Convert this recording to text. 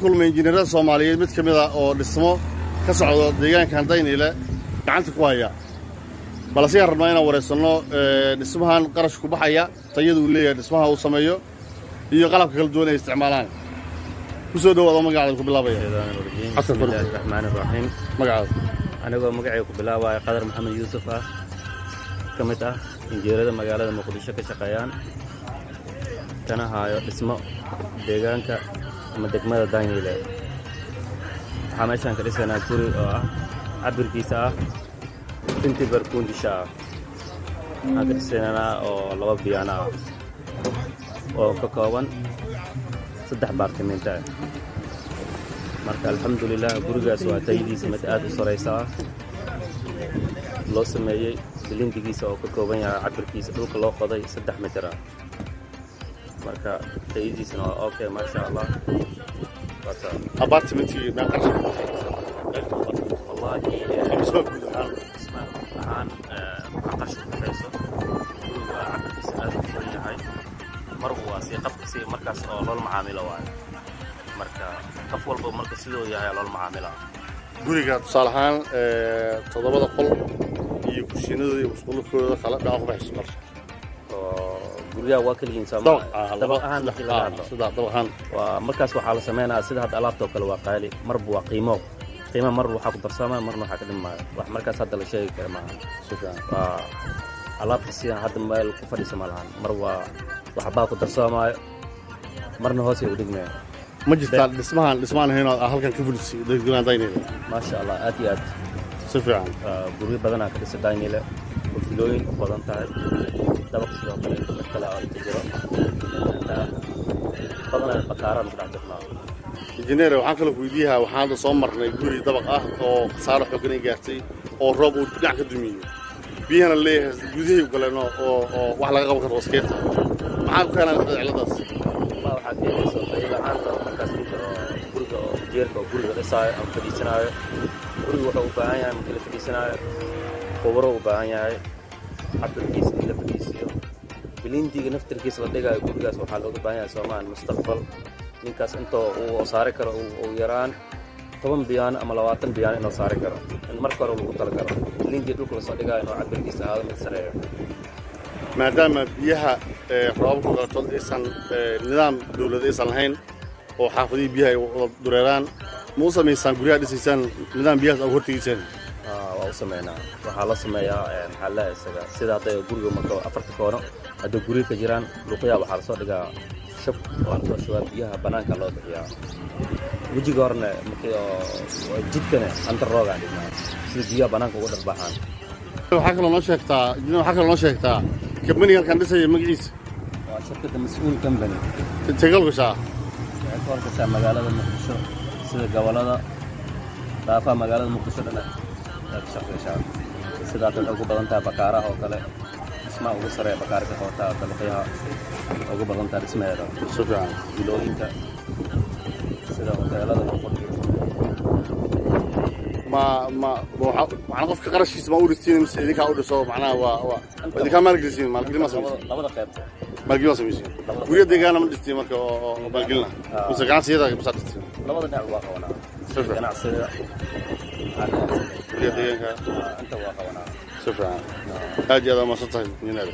كل من إنجنيرات الصوماليين مثل كمذا أو الاسمه كسعود ديجان كان دين إلى عند كوايا بلاسيا رمينا ورسلنا اسمها قرش كبحية تيجوا لي اسمها وسميه هي قلب كل دون استعمالان كسود وضع مقعد كبلا بيا بسم الله الرحمن الرحيم مقعد أنا أقول مقعد كبلا ويا قدر محمد يوسف كمتة إنجيرة مقالة مقدسة كشقيان كان هاي اسمه ديجان كمدكمة داين إلى حماشان كريسنا كوري عبر كيسا انت بركون دشا كريسنا أو لو بيانا أو ككوان صدق بارتمنتا marka alxamdulillaah gurigaas waa taydiisa mid aad u sareysa loo sameeyay bilindigiisa oo ka kooban yahay cabirkiisa dhulka loo qoday 3 mitir marka taydiisana waa okay ma sha Allah wata apartmentii ma qarsan wallahi isma aan qashin hayso guriga cabirkiisa aad u furan yahay mar waa si qafkiisa markaas oo loo macaamilo waa marka qof walba marka sidoo yahay loo macaamilaa guriga tusaalahaan todobada qol iyo kushiinada iyo musqulkooda kala dhaaf baxso marka guriga waa kaliya insaan dabaq ahaan waa markaas waxa la sameeynaa sida hadda alaabta kale waa qaali marba waa qiimo mar waxa ku darsamaa marna waxa ka dhimaayo wax markaas hadda la sheegi karo maaha waa alaabta si hadda meel ku fadhiiso malahan mar waa wax baa ku darsamaayo marna hoos ay u dhigmeen ما جت دسمان هنا هالكن كفلسي دقيقة داينيلا ما شاء الله آتيات صفر عن قريب بدنا كريس داينيلا وفلوين بدنا تعال دبق سلام مثلا التجارة بدنا بكارة مثل عندنا إنجنير وحكلوا ويديها وحاله صمر يقولي دبق أو صار حقني جاتي أو رب ودع كدمية بيهنا اللي جوديه وقالنا أو وحلا قبل كروسكيت معاك كان على داس ما وحكي صوتي لعنده مركز guriga jeerka guriga dhisay am fadhiisanayo guriga wuxuu u baahan yahay markii la fadhiisanayo qowro u baahan yahay cabirkiisa la fadhiisiyo bilindiga naftirkiisa la dhigayo gurigaas waxa looga baahan yahay Soomaan mustaqbal ninkaas inta uu saari karo uu yaraan 10 biyaan ama 20 biyaan inuu saari karo in marka hore lagu tala karo bilindiga dhulka la soo dhigayo inuu cabirkiisa aad mid sareeyo maadaama biyaha roobku qaato aysan nidaam dawladeed aysan lahayn oo xaafadii biyaha dureeraan muusa meesan guriga dhisaysan nidaam biyaha oo hortigiisan waa u sameeynaa waxa la sameeyaa xalla isaga sida hadda guriga marka afarta koono hadda guriga ka jiraan luqaya waxa la soo dhigaa shab oo aan soo shubaa biyaha banaanka loo bixiyaa wajiga horna markii oo jidkana anta rooga dhigna sida biyaha banaanka uga dharbaxaan waxa kale loo sheegtaa كمني هل كان لسه مجلس؟ شركة مسؤول كمبني. تقول كشا؟ تقول كشا مقالة المقدسة سيد جوالة دافع مقالة المقدسة لنا. شركة كشا. سيدات الأوجو بدن تاع بكارة أو كله اسمه أوجو سريع بكارة كهوتا تلقيها أوجو بدن تاع اسمه هذا. شكرا. بلوين تا. سيدات الأوجو بدن ما أنا قف كقرش اسمه أورستين مس إذا كأورد صوب معناه إذا كان مالجلسين مالجلي ما سميسين مالجلي ما سميسين ويا دقيقة أنا من دستي مركو مالجلنا بس كان سيدا بس دستي لا بدنا نعوق وانا صفر أنا سيدا ويا دقيقة أنت واقع وانا صفر هذا ما صدق من هذا